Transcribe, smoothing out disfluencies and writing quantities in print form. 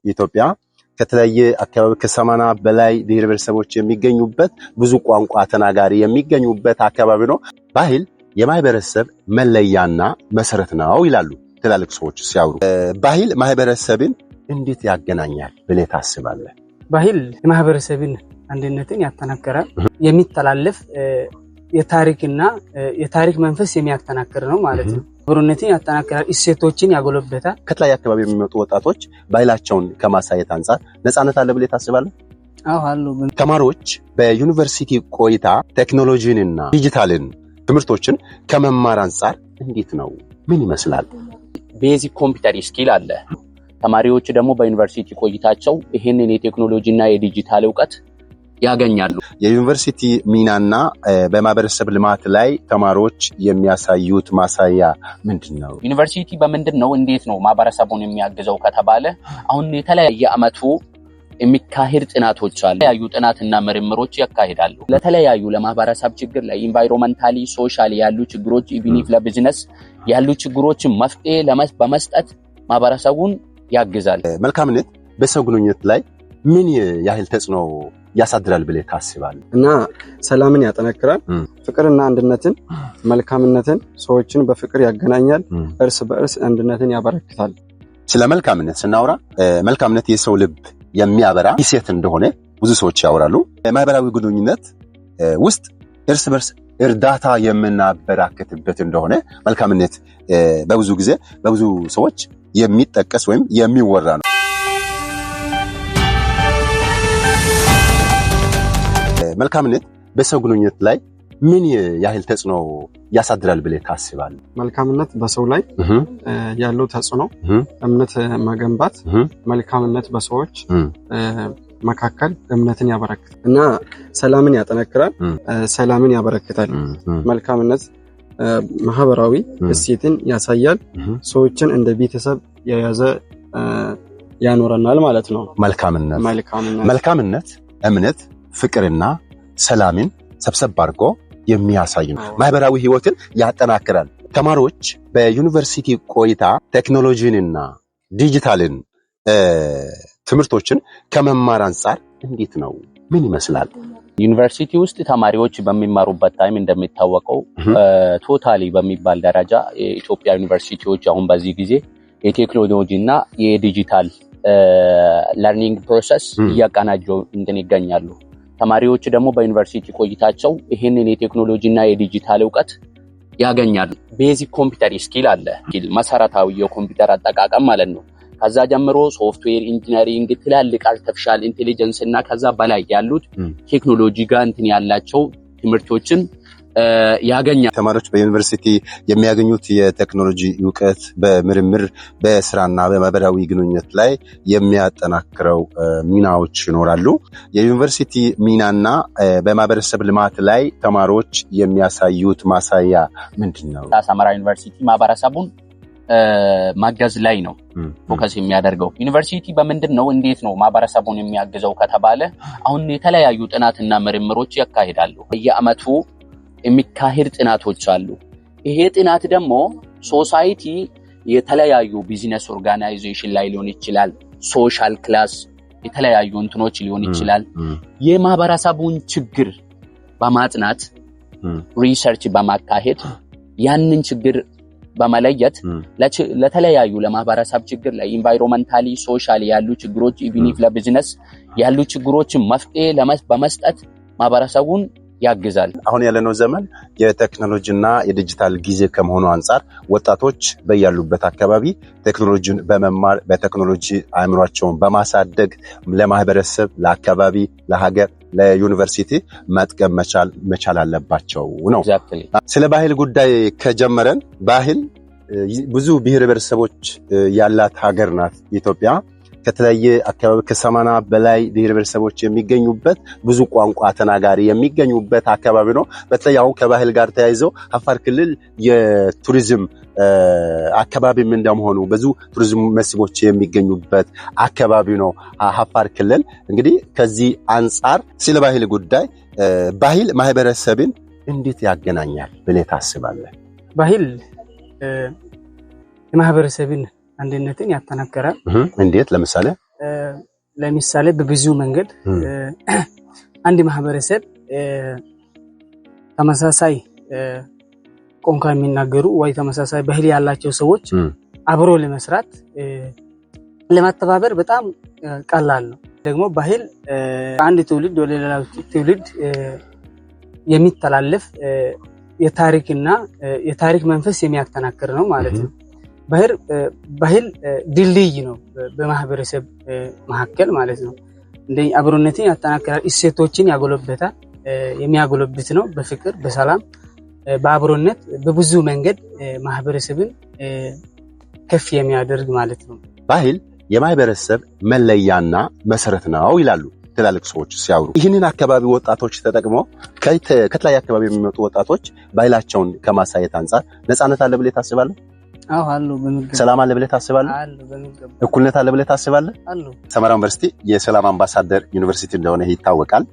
ኢትዮጵያ ከተለያየ አካባቢ ከ80 በላይ ብሔር ብሔረሰቦች የሚገኙበት ብዙ ቋንቋ ተናጋሪ የሚገኙበት አካባቢ ነው። ባህል የማህበረሰብ መለያና መሰረት ነው ይላሉ ትላልቅ ሰዎች ሲያወሩ። ባህል ማህበረሰብን እንዴት ያገናኛል ብለህ ታስባለህ? ባህል የማህበረሰብን አንድነትን ያጠናክራል። የሚተላለፍ የታሪክና የታሪክ መንፈስ የሚያጠናክር ነው ማለት ነው። ብሩነትን ያጠናክራል፣ እሴቶችን ያጎለብታል። ከተለያየ አካባቢ የሚመጡ ወጣቶች ባህላቸውን ከማሳየት አንፃር ነፃነት አለ ብለህ ታስባለህ? አዎ አሉ። ተማሪዎች በዩኒቨርሲቲ ቆይታ ቴክኖሎጂንና ዲጂታልን ትምህርቶችን ከመማር አንፃር እንዴት ነው? ምን ይመስላል? ቤዚክ ኮምፒውተር ስኪል አለ። ተማሪዎች ደግሞ በዩኒቨርሲቲ ቆይታቸው ይሄንን የቴክኖሎጂና የዲጂታል ዕውቀት ያገኛሉ። የዩኒቨርሲቲ ሚናና በማህበረሰብ ልማት ላይ ተማሪዎች የሚያሳዩት ማሳያ ምንድነው? ዩኒቨርሲቲ በምንድነው እንዴት ነው ማህበረሰቡን የሚያግዘው ከተባለ አሁን የተለያየ አመቱ የሚካሄድ ጥናቶች አሉ። የተለያዩ ጥናትና ምርምሮች ያካሂዳሉ። ለተለያዩ ለማህበረሰብ ችግር ላይ ኢንቫይሮመንታሊ ሶሻሊ ያሉ ችግሮች ኢቭን ኢፍ ለቢዝነስ ያሉ ችግሮችን መፍትሄ በመስጠት ማህበረሰቡን ያግዛል። መልካምነት በሰው ግንኙነት ላይ ምን ያህል ተጽዕኖ ያሳድራል ብለህ ታስባለህ? እና ሰላምን ያጠናክራል፣ ፍቅርና አንድነትን፣ መልካምነትን ሰዎችን በፍቅር ያገናኛል፣ እርስ በእርስ አንድነትን ያበረክታል። ስለ መልካምነት ስናወራ መልካምነት የሰው ልብ የሚያበራ እሴት እንደሆነ ብዙ ሰዎች ያወራሉ። ማህበራዊ ግንኙነት ውስጥ እርስ በርስ እርዳታ የምናበራክትበት እንደሆነ መልካምነት በብዙ ጊዜ በብዙ ሰዎች የሚጠቀስ ወይም የሚወራ ነው። መልካምነት በሰው ግንኙነት ላይ ምን ያህል ተጽዕኖ ያሳድራል ብለህ ታስባለህ? መልካምነት በሰው ላይ ያለው ተጽዕኖ እምነት መገንባት፣ መልካምነት በሰዎች መካከል እምነትን ያበረክታል እና ሰላምን ያጠናክራል፣ ሰላምን ያበረክታል። መልካምነት ማህበራዊ እሴትን ያሳያል፣ ሰዎችን እንደ ቤተሰብ የያዘ ያኖረናል ማለት ነው። መልካምነት እምነት፣ ፍቅርና ሰላምን ሰብሰብ አድርጎ የሚያሳይ ነው። ማህበራዊ ህይወትን ያጠናክራል። ተማሪዎች በዩኒቨርሲቲ ቆይታ ቴክኖሎጂንና ዲጂታልን ትምህርቶችን ከመማር አንፃር እንዴት ነው? ምን ይመስላል? ዩኒቨርሲቲ ውስጥ ተማሪዎች በሚማሩበት ታይም እንደሚታወቀው ቶታሊ በሚባል ደረጃ የኢትዮጵያ ዩኒቨርሲቲዎች አሁን በዚህ ጊዜ የቴክኖሎጂና የዲጂታል ለርኒንግ ፕሮሰስ እያቀናጁ ይገኛሉ። ተማሪዎች ደግሞ በዩኒቨርሲቲ ቆይታቸው ይሄንን የቴክኖሎጂና የዲጂታል ዕውቀት ያገኛሉ። ቤዚክ ኮምፒውተር ስኪል አለ፣ መሰረታዊ የኮምፒውተር አጠቃቀም ማለት ነው። ከዛ ጀምሮ ሶፍትዌር ኢንጂነሪንግ፣ ትላልቅ አርቲፊሻል ኢንተለጀንስ እና ከዛ በላይ ያሉት ቴክኖሎጂ ጋር እንትን ያላቸው ትምህርቶችን ያገኛሉ። ተማሪዎች በዩኒቨርሲቲ የሚያገኙት የቴክኖሎጂ ዕውቀት በምርምር በስራና በማህበራዊ ግንኙነት ላይ የሚያጠናክረው ሚናዎች ይኖራሉ። የዩኒቨርሲቲ ሚናና በማህበረሰብ ልማት ላይ ተማሪዎች የሚያሳዩት ማሳያ ምንድነው? ሰመራ ዩኒቨርሲቲ ማህበረሰቡን ማገዝ ላይ ነው ፎከስ የሚያደርገው። ዩኒቨርሲቲ በምንድነው እንዴት ነው ማህበረሰቡን የሚያግዘው ከተባለ አሁን የተለያዩ ጥናትና ምርምሮች ያካሂዳሉ። በየአመቱ የሚካሄድ ጥናቶች አሉ። ይሄ ጥናት ደግሞ ሶሳይቲ የተለያዩ ቢዝነስ ኦርጋናይዜሽን ላይ ሊሆን ይችላል፣ ሶሻል ክላስ የተለያዩ እንትኖች ሊሆን ይችላል። የማህበረሰቡን ችግር በማጥናት ሪሰርች በማካሄድ ያንን ችግር በመለየት ለተለያዩ ለማህበረሰብ ችግር ላይ ኢንቫይሮመንታሊ ሶሻሊ ያሉ ችግሮች ኢቭን ኢፍ ለቢዝነስ ያሉ ችግሮችን መፍትሄ በመስጠት ማህበረሰቡን ያግዛል። አሁን ያለነው ዘመን የቴክኖሎጂና የዲጂታል ጊዜ ከመሆኑ አንፃር ወጣቶች በያሉበት አካባቢ ቴክኖሎጂን በመማር በቴክኖሎጂ አእምሯቸውን በማሳደግ ለማህበረሰብ፣ ለአካባቢ፣ ለሀገር፣ ለዩኒቨርሲቲ መጥቀም መቻል አለባቸው ነው። ስለ ባህል ጉዳይ ከጀመረን ባህል ብዙ ብሔር ብሔረሰቦች ያላት ሀገር ናት ኢትዮጵያ። ከተለያየ አካባቢ ከ80 በላይ ብሔር ብሔረሰቦች የሚገኙበት ብዙ ቋንቋ ተናጋሪ የሚገኙበት አካባቢ ነው። በተለይ አሁን ከባህል ጋር ተያይዘው አፋር ክልል የቱሪዝም አካባቢም እንደመሆኑ ብዙ ቱሪዝም መስህቦች የሚገኙበት አካባቢ ነው አፋር ክልል። እንግዲህ ከዚህ አንፃር ስለ ባህል ጉዳይ ባህል ማህበረሰብን እንዴት ያገናኛል ብለህ ታስባለህ? ባህል የማህበረሰብን አንድነትን ያጠናክራል። እንዴት? ለምሳሌ ለምሳሌ በብዙ መንገድ አንድ ማህበረሰብ ተመሳሳይ ቋንቋ የሚናገሩ ወይ ተመሳሳይ ባህል ያላቸው ሰዎች አብሮ ለመስራት ለማተባበር በጣም ቀላል ነው። ደግሞ ባህል አንድ ትውልድ ወደ ሌላ ትውልድ የሚተላለፍ የታሪክና የታሪክ መንፈስ የሚያጠናክር ነው ማለት ነው። ባህል ድልድይ ነው በማህበረሰብ መካከል ማለት ነው። እንደኛ አብሮነትን ያጠናክራል፣ እሴቶችን ያጎለብታል፣ የሚያጎለብት ነው። በፍቅር በሰላም በአብሮነት በብዙ መንገድ ማህበረሰብን ከፍ የሚያደርግ ማለት ነው። ባህል የማህበረሰብ መለያና መሰረት ነው ይላሉ ትላልቅ ሰዎች ሲያወሩ። ይህንን አካባቢ ወጣቶች ተጠቅመው ከተለያየ አካባቢ የሚመጡ ወጣቶች ባህላቸውን ከማሳየት አንፃር ነፃነት አለ ብለህ ታስባለህ? አዎ አሉ። በሚገባ ሰላም አለ ብለህ ታስባለህ? አሉ። በሚገባ እኩልነት አለ ብለህ ታስባለህ? አሉ። ሰመራ ዩኒቨርሲቲ የሰላም አምባሳደር ዩኒቨርሲቲ እንደሆነ ይታወቃል።